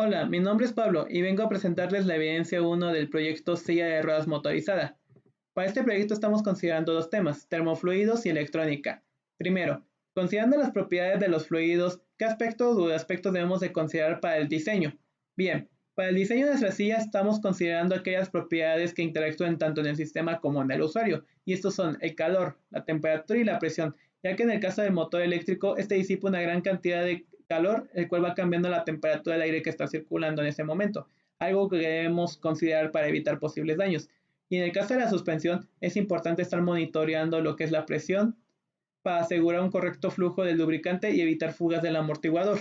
Hola, mi nombre es Pablo y vengo a presentarles la evidencia 1 del proyecto Silla de Ruedas Motorizada. Para este proyecto estamos considerando dos temas, termofluidos y electrónica. Primero, considerando las propiedades de los fluidos, ¿qué aspectos debemos de considerar para el diseño? Bien, para el diseño de nuestra silla estamos considerando aquellas propiedades que interactúen tanto en el sistema como en el usuario, y estos son el calor, la temperatura y la presión, ya que en el caso del motor eléctrico, este disipa una gran cantidad de calor, el cual va cambiando la temperatura del aire que está circulando en ese momento, algo que debemos considerar para evitar posibles daños. Y en el caso de la suspensión, es importante estar monitoreando lo que es la presión para asegurar un correcto flujo del lubricante y evitar fugas del amortiguador.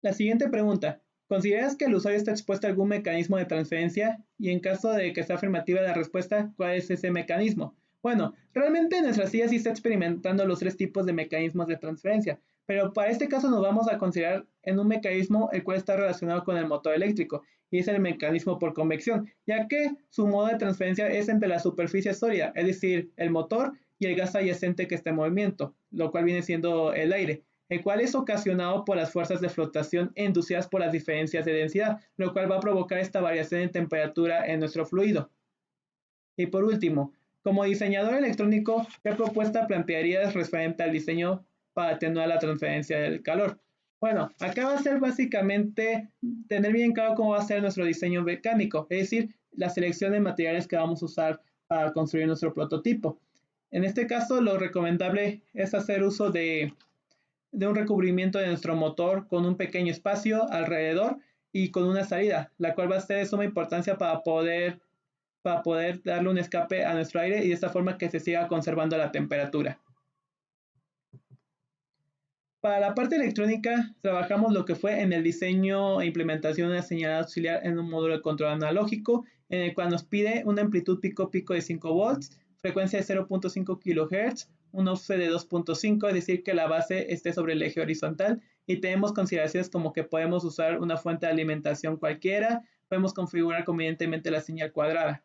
La siguiente pregunta, ¿consideras que el usuario está expuesto a algún mecanismo de transferencia? Y en caso de que sea afirmativa la respuesta, ¿cuál es ese mecanismo? Bueno, realmente nuestra silla sí está experimentando los tres tipos de mecanismos de transferencia, pero para este caso nos vamos a considerar en un mecanismo el cual está relacionado con el motor eléctrico, y es el mecanismo por convección, ya que su modo de transferencia es entre la superficie sólida, es decir, el motor y el gas adyacente que está en movimiento, lo cual viene siendo el aire, el cual es ocasionado por las fuerzas de flotación inducidas por las diferencias de densidad, lo cual va a provocar esta variación en temperatura en nuestro fluido. Y por último, como diseñador electrónico, ¿qué propuesta plantearías referente al diseño para atenuar la transferencia del calor? Bueno, acá va a ser básicamente tener bien claro cómo va a ser nuestro diseño mecánico, es decir, la selección de materiales que vamos a usar para construir nuestro prototipo. En este caso, lo recomendable es hacer uso de un recubrimiento de nuestro motor con un pequeño espacio alrededor y con una salida, la cual va a ser de suma importancia para poder darle un escape a nuestro aire y de esta forma que se siga conservando la temperatura. Para la parte electrónica, trabajamos lo que fue en el diseño e implementación de una señal auxiliar en un módulo de control analógico, en el cual nos pide una amplitud pico-pico de 5 volts, frecuencia de 0.5 kHz, un offset de 2.5, es decir, que la base esté sobre el eje horizontal, y tenemos consideraciones como que podemos usar una fuente de alimentación cualquiera, podemos configurar convenientemente la señal cuadrada.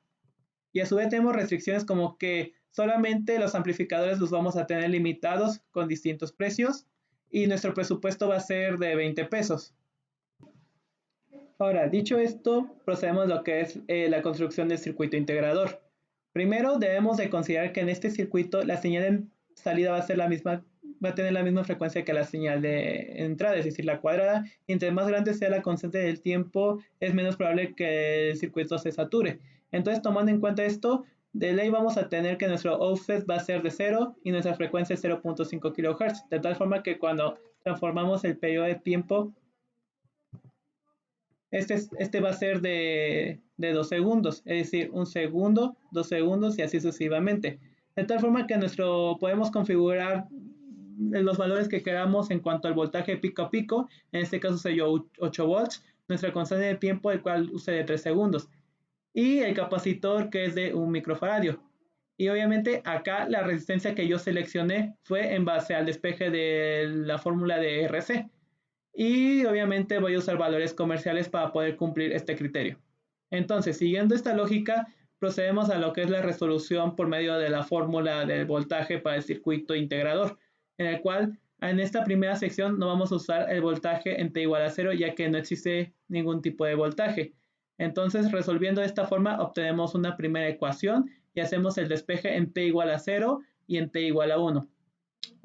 Y a su vez tenemos restricciones como que solamente los amplificadores los vamos a tener limitados con distintos precios, y nuestro presupuesto va a ser de 20 pesos. Ahora, dicho esto, procedemos a lo que es la construcción del circuito integrador. Primero debemos de considerar que en este circuito la señal de salida va a ser la misma, va a tener la misma frecuencia que la señal de entrada, es decir, la cuadrada, y entre más grande sea la constante del tiempo, es menos probable que el circuito se sature. Entonces, tomando en cuenta esto, de ley vamos a tener que nuestro offset va a ser de 0 y nuestra frecuencia es 0.5 kHz, de tal forma que cuando transformamos el periodo de tiempo, este va a ser de 2 segundos, es decir, 1 segundo, 2 segundos y así sucesivamente. De tal forma que podemos configurar los valores que queramos en cuanto al voltaje pico a pico, en este caso sería 8 volts, nuestra constante de tiempo, el cual use de 3 segundos, y el capacitor que es de 1 microfaradio. Y obviamente acá la resistencia que yo seleccioné fue en base al despeje de la fórmula de RC. Y obviamente voy a usar valores comerciales para poder cumplir este criterio. Entonces, siguiendo esta lógica, procedemos a lo que es la resolución por medio de la fórmula del voltaje para el circuito integrador, en el cual en esta primera sección no vamos a usar el voltaje en T igual a 0, ya que no existe ningún tipo de voltaje. Entonces, resolviendo de esta forma, obtenemos una primera ecuación y hacemos el despeje en T igual a 0 y en T igual a 1.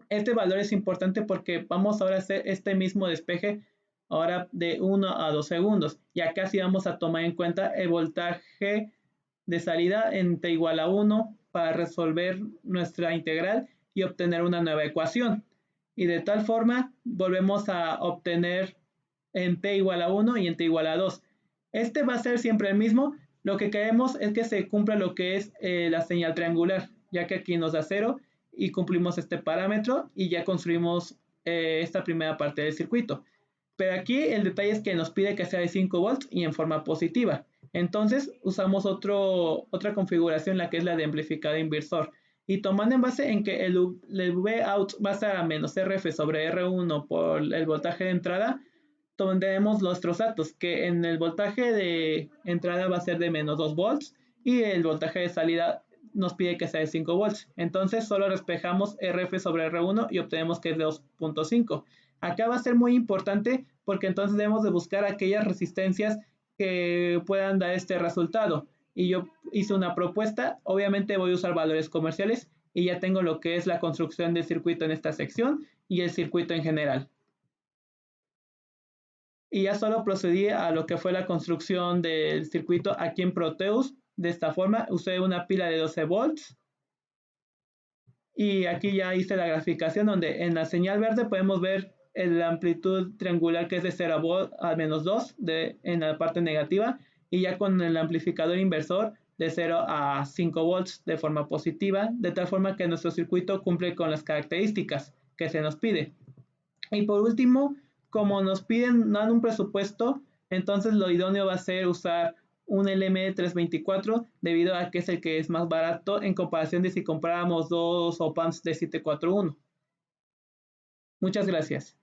Este valor es importante porque vamos ahora a hacer este mismo despeje ahora de 1 a 2 segundos. Y acá sí vamos a tomar en cuenta el voltaje de salida en T igual a 1 para resolver nuestra integral y obtener una nueva ecuación. Y de tal forma volvemos a obtener en T igual a 1 y en T igual a 2. Este va a ser siempre el mismo. Lo que queremos es que se cumpla lo que es la señal triangular, ya que aquí nos da 0 y cumplimos este parámetro y ya construimos esta primera parte del circuito. Pero aquí el detalle es que nos pide que sea de 5 volts y en forma positiva. Entonces usamos otra configuración, la que es la de amplificador inversor. Y tomando en base en que el Vout va a estar a menos RF sobre R1 por el voltaje de entrada, tendremos nuestros datos, que en el voltaje de entrada va a ser de menos 2 volts y el voltaje de salida nos pide que sea de 5 volts. Entonces solo despejamos RF sobre R1 y obtenemos que es de 2.5. Acá va a ser muy importante porque entonces debemos de buscar aquellas resistencias que puedan dar este resultado. Y yo hice una propuesta, obviamente voy a usar valores comerciales y ya tengo lo que es la construcción del circuito en esta sección y el circuito en general. Y ya solo procedí a lo que fue la construcción del circuito aquí en Proteus. De esta forma, usé una pila de 12 volts. Y aquí ya hice la graficación donde en la señal verde podemos ver la amplitud triangular que es de 0 a menos 2 en la parte negativa. Y ya con el amplificador inversor de 0 a 5 volts de forma positiva, de tal forma que nuestro circuito cumple con las características que se nos pide. Y por último, como nos piden, dan un presupuesto, entonces lo idóneo va a ser usar un LM324 debido a que es el que es más barato en comparación de si compráramos dos op-amps de 741. Muchas gracias.